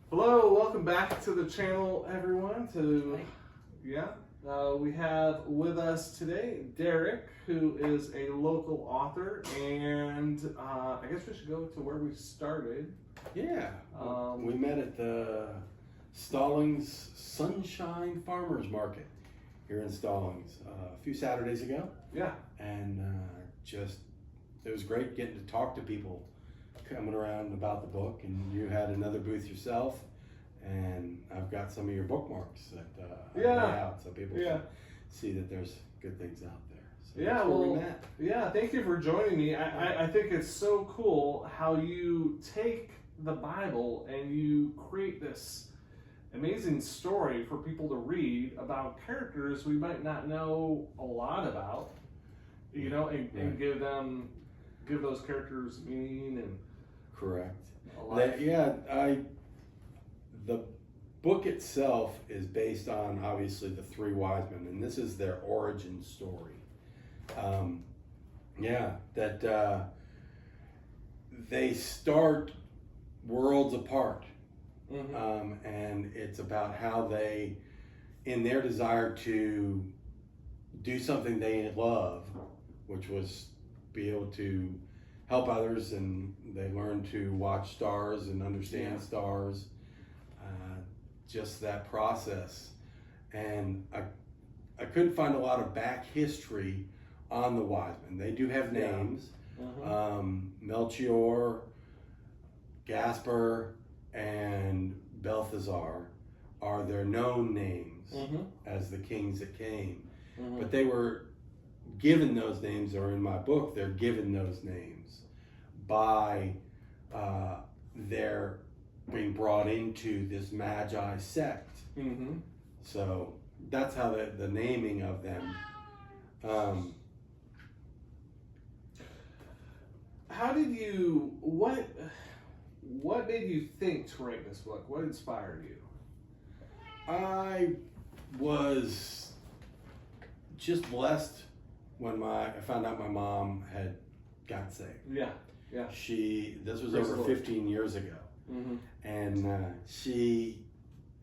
Hello, welcome back to the channel, everyone. We have with us today Derek, who is a local author, and I guess we should go to where we started. Yeah, we met at the Stallings Sunshine Farmers Market here in Stallings a few Saturdays ago. Yeah, and it was great getting to talk to people coming around about the book, and you had another booth yourself, and I've got some of your bookmarks that I lay out so people can see that there's good things out there. So thank you for joining me. I think it's so cool how you take the Bible and you create this amazing story for people to read about characters we might not know a lot about, and give those characters meaning and correct. life. The book itself is based on obviously the three wise men, and this is their origin story. They start worlds apart. And it's about how they, in their desire to do something they love, which was be able to help others, and they learn to watch stars and understand stars, just that process. And I couldn't find a lot of back history on the wise men. They do have names. Melchior, Gaspar, and Balthazar are their known names as the kings that came. But they were given those names, or in my book, they're given those names by their being brought into this Magi sect. So that's how the naming of them. How did you, what made you think to write this book? What inspired you? I was just blessed when I found out my mom had got saved. Yeah. This was over 15 years ago. And she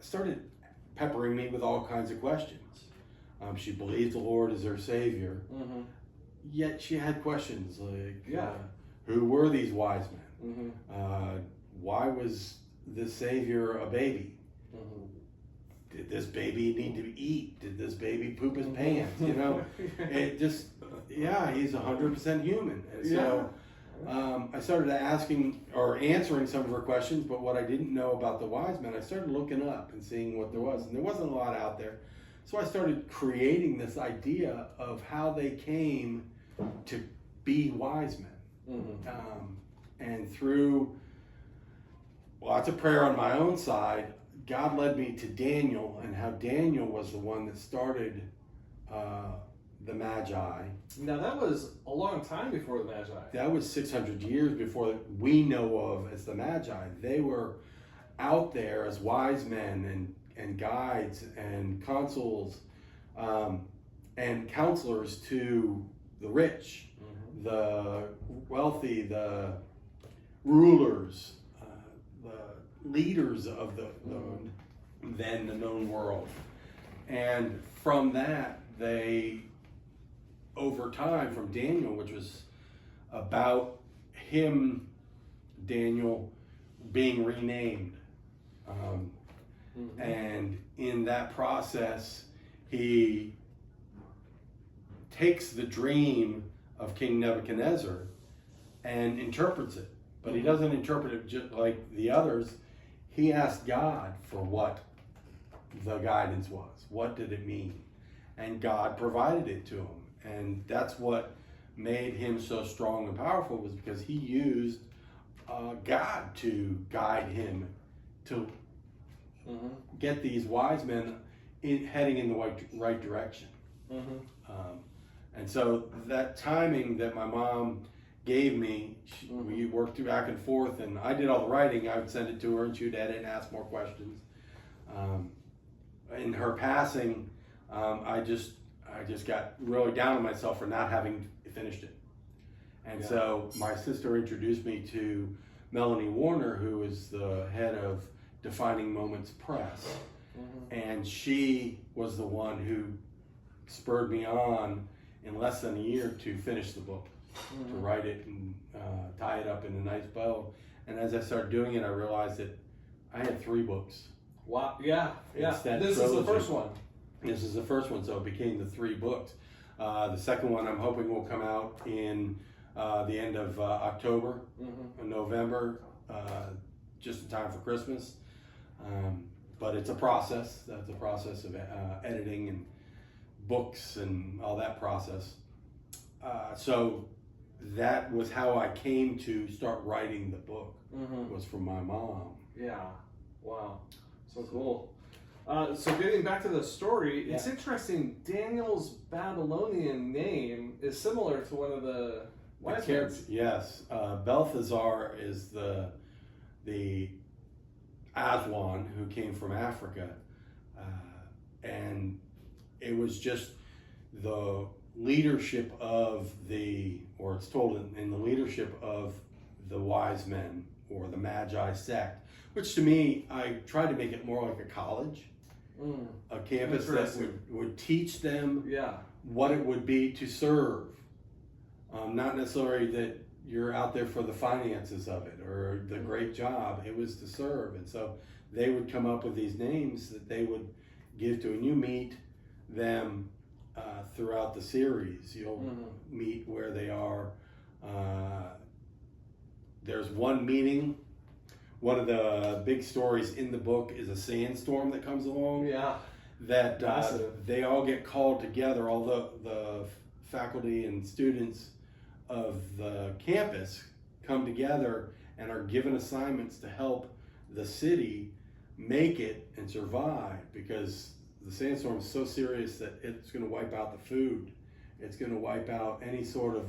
started peppering me with all kinds of questions. She believed the Lord as her Savior, yet she had questions like, who were these wise men? Why was the Savior a baby? Did this baby need to eat? Did this baby poop his pants? It just, he's 100% human. And so I started asking or answering some of her questions, but what I didn't know about the wise men, I started looking up and seeing what there was. And there wasn't a lot out there. So I started creating this idea of how they came to be wise men. And through lots of prayer on my own side, God led me to Daniel, and how Daniel was the one that started the Magi. Now that was a long time before the Magi. That was 600 years before we know of as the Magi. They were out there as wise men and guides and consuls and counselors to the rich, the wealthy, the rulers, the leaders of the then the known world. And from that, they, over time, from Daniel, which was about him, Daniel, being renamed. And in that process, he takes the dream of King Nebuchadnezzar and interprets it. But he doesn't interpret it just like the others. He asked God for what the guidance was. What did it mean? And God provided it to him. And that's what made him so strong and powerful, was because he used God to guide him to get these wise men heading in the right direction. And so that timing that my mom gave me, we worked through back and forth, and I did all the writing. I would send it to her, and she would edit and ask more questions. In her passing, I just got really down on myself for not having finished it. And so my sister introduced me to Melanie Warner, who is the head of Defining Moments Press. And she was the one who spurred me on in less than a year to finish the book, to write it and tie it up in a nice bow. And as I started doing it, I realized that I had 3 books. Wow, yeah. This is the first one. This is the first one, so it became the 3 books. The second one I'm hoping will come out in the end of October, November, just in time for Christmas. But it's a process. That's a process of editing and books and all that process. So that was how I came to start writing the book, was from my mom. Yeah, wow, so cool. So getting back to the story, it's interesting, Daniel's Babylonian name is similar to one of the wise men. Yes, Balthazar is the Aswan who came from Africa, and it was just the leadership of or it's told in the leadership of the wise men, or the Magi sect, which to me, I tried to make it more like a college, a campus that would teach them what it would be to serve. Not necessarily that you're out there for the finances of it or the great job. It was to serve. And so they would come up with these names that they would give to, and you meet them throughout the series. You'll meet where they are. There's one meeting. One of the big stories in the book is a sandstorm that comes along. Yeah. That they all get called together, all the faculty and students of the campus come together and are given assignments to help the city make it and survive, because the sandstorm is so serious that it's going to wipe out the food. It's going to wipe out any sort of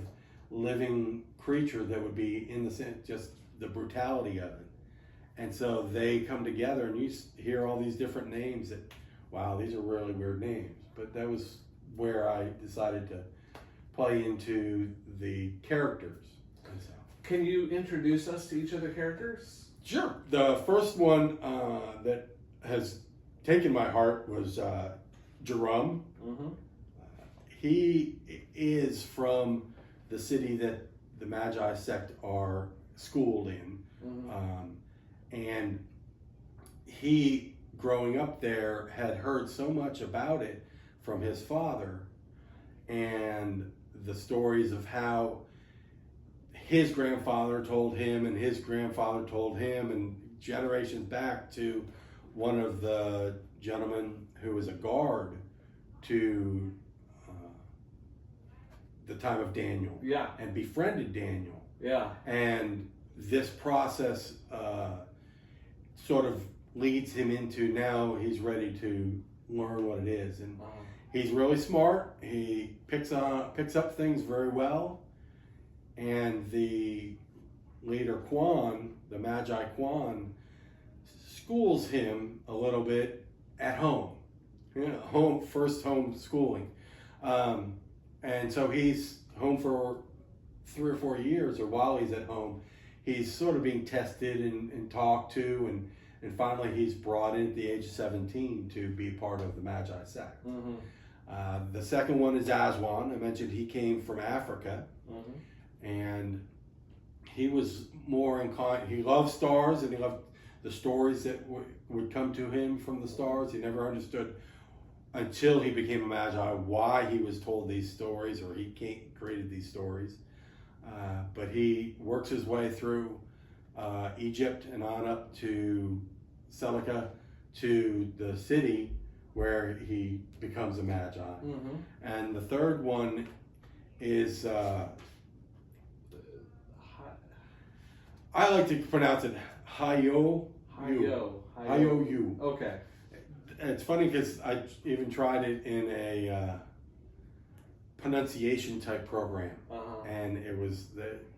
living creature that would be in the sand, just the brutality of it. And so they come together, and you hear all these different names that, wow, these are really weird names. But that was where I decided to play into the characters. Can you introduce us to each of the characters? Sure. The first one that has taken my heart was Drummond. He is from the city that the Magi sect are schooled in. And he, growing up there, had heard so much about it from his father, and the stories of how his grandfather told him and his grandfather told him, and generations back to one of the gentlemen who was a guard to the time of Daniel. Yeah. And befriended Daniel. Yeah. And this process sort of leads him into, now he's ready to learn what it is. And he's really smart. He picks up things very well. And the leader Quan, the Magi Quan, schools him a little bit at home. First home schooling. And so he's home for 3 or 4 years, or while he's at home, he's sort of being tested and talked to, and finally he's brought in at the age of 17 to be part of the Magi sect. The second one is Aswan. I mentioned he came from Africa, and he was more inclined, he loved stars, and he loved the stories that would come to him from the stars. He never understood, until he became a Magi, why he was told these stories, or he created these stories. But he works his way through Egypt and on up to Celica, to the city where he becomes a Magi. And the third one is, I like to pronounce it Hayo-yu. Okay. It's funny because I even tried it in a pronunciation type program, and it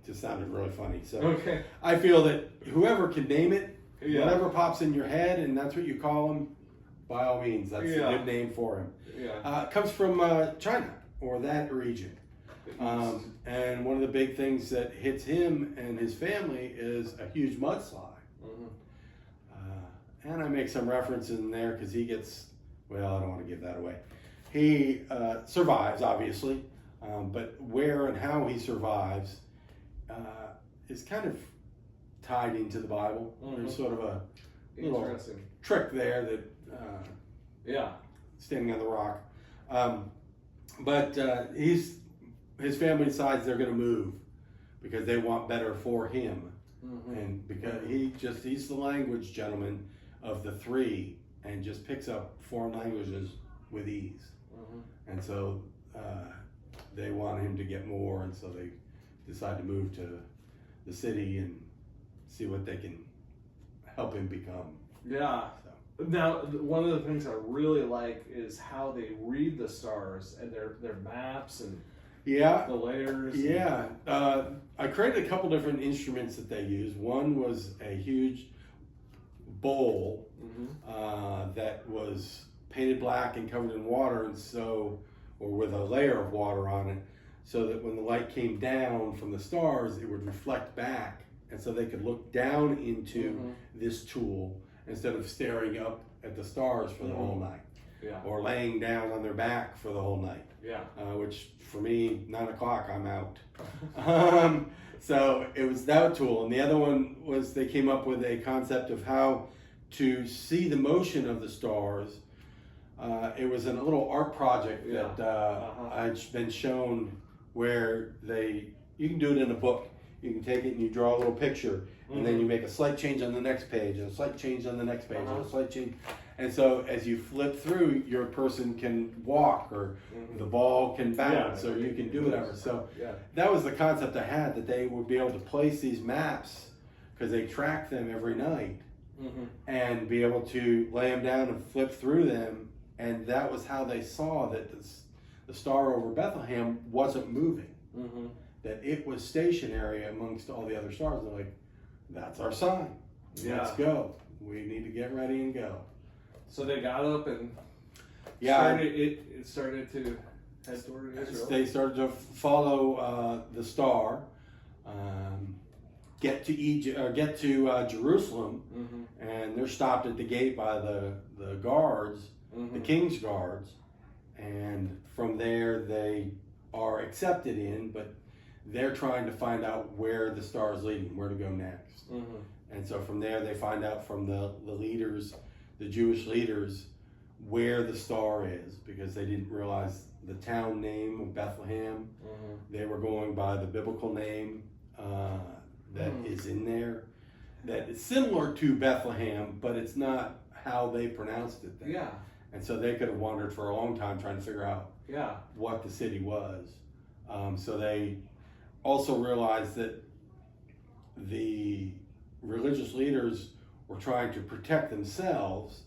just sounded really funny. So I feel that whoever can name it, whatever pops in your head, and that's what you call him, by all means, that's a good name for him. It comes from China, or that region. And one of the big things that hits him and his family is a huge mudslide. and I make some reference in there because he gets, well, I don't want to give that away. He survives, obviously, but where and how he survives is kind of tied into the Bible. There's sort of a little trick there that, standing on the rock. But his family decides they're going to move because they want better for him. And because he's the language gentleman of the three and just picks up foreign languages with ease. And so they want him to get more, and so they decide to move to the city and see what they can help him become. Yeah. So. Now, one of the things I really like is how they read the stars and their maps and the layers. Yeah. I created a couple different instruments that they use. One was a huge bowl that was painted black and covered in water, and so, or with a layer of water on it, so that when the light came down from the stars, it would reflect back, and so they could look down into this tool instead of staring up at the stars for the whole night, or laying down on their back for the whole night. Which for me, 9 o'clock, I'm out. So it was that tool, and the other one was they came up with a concept of how to see the motion of the stars. It was a little art project that I'd been shown where you can do it in a book. You can take it and you draw a little picture, and then you make a slight change on the next page, and a slight change on the next page, and a slight change. And so as you flip through, your person can walk, or the ball can bounce, or you can do whatever. So that was the concept I had, that they would be able to place these maps, because they track them every night, and be able to lay them down and flip through them. And that was how they saw that the star over Bethlehem wasn't moving, that it was stationary amongst all the other stars. They're like, that's our sign. Let's go. We need to get ready and go. So they got up and it started to head toward Israel. They started to follow the star, get to Egypt, or get to Jerusalem, and they're stopped at the gate by the guards, the king's guards, and from there they are accepted in, but they're trying to find out where the star is leading, where to go next. And so from there they find out from the leaders, the Jewish leaders, where the star is, because they didn't realize the town name of Bethlehem. They were going by the biblical name that is in there, that is similar to Bethlehem, but it's not how they pronounced it there. And so they could have wandered for a long time trying to figure out what the city was. So they also realized that the religious leaders were trying to protect themselves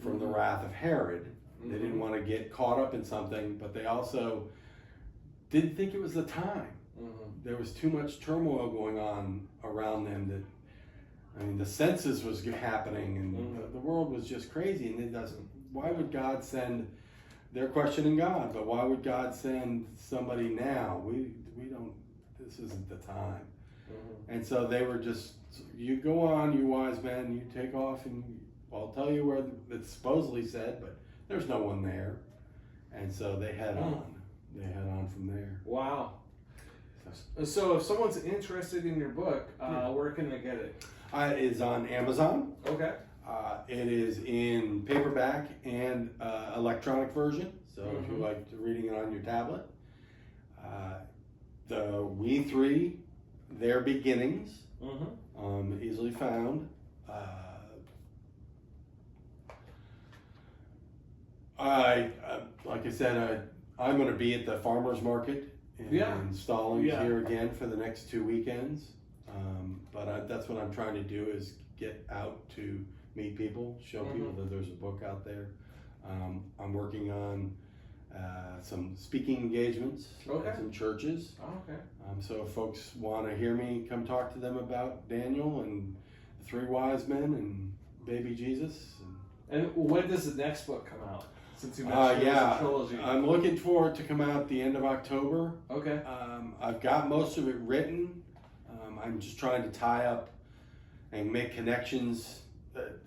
from the wrath of Herod. They didn't want to get caught up in something, but they also didn't think it was the time. There was too much turmoil going on around them that, I mean, the census was happening, and the world was just crazy, and it doesn't, why would God send, they're questioning God, but why would God send somebody now? We don't, this isn't the time. And so they were just, you go on, you wise men, you take off, and I'll tell you where it's supposedly said, but there's no one there. And so they head on. They head on from there. Wow. So if someone's interested in your book, where can they get it? It is on Amazon. Okay. It is in paperback and electronic version. So if you like reading it on your tablet. The We Three, Their Beginnings, easily found. Like I said, I'm going to be at the farmers market in Stallings here again for the next 2 weekends. But that's what I'm trying to do, is get out to meet people, show people that there's a book out there. I'm working on some speaking engagements at some churches. So if folks want to hear me, come talk to them about Daniel and the Three Wise Men and baby Jesus. And when does the next book come out? Since you mentioned a trilogy. I'm looking for it to come out the end of October. Okay. I've got most of it written. I'm just trying to tie up and make connections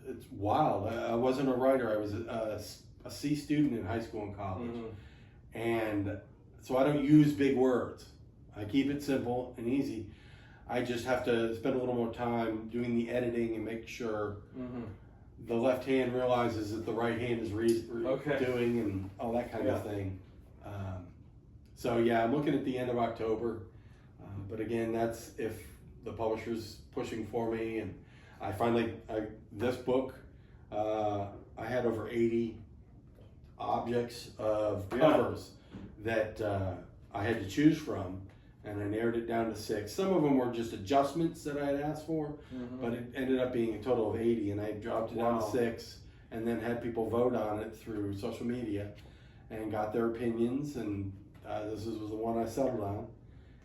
it's wild. I wasn't a writer. I was a C student in high school and college, and so I don't use big words. I keep it simple and easy. I just have to spend a little more time doing the editing and make sure the left hand realizes that the right hand is doing and all that kind of thing. So yeah, I'm looking at the end of October. But again, that's if the publisher's pushing for me. And I finally, this book, I had over 80 objects of covers that I had to choose from. And I narrowed it down to 6. Some of them were just adjustments that I had asked for, but it ended up being a total of 80, and I dropped it down to 6, and then had people vote on it through social media, and got their opinions, and this was the one I settled on,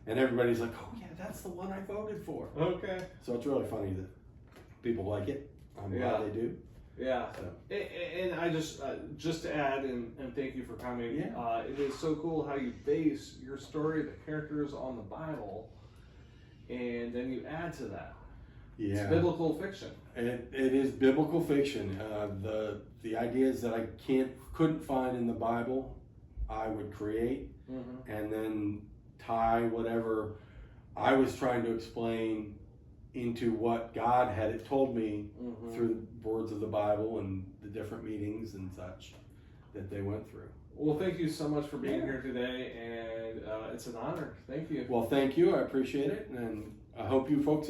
and everybody's like, "Oh yeah, that's the one I voted for." Okay. So it's really funny that people like it. I'm glad they do. Yeah, so. And I just to add, and thank you for coming. Yeah. It is so cool how you base your story, the characters on the Bible, and then you add to that. Yeah, it's biblical fiction. It is biblical fiction. The ideas that I couldn't find in the Bible, I would create, and then tie whatever I was trying to explain into what God had told me through the words of the Bible and the different meetings and such that they went through. Well, thank you so much for being here today, and it's an honor. Thank you. Well, thank you. I appreciate it, and I hope you folks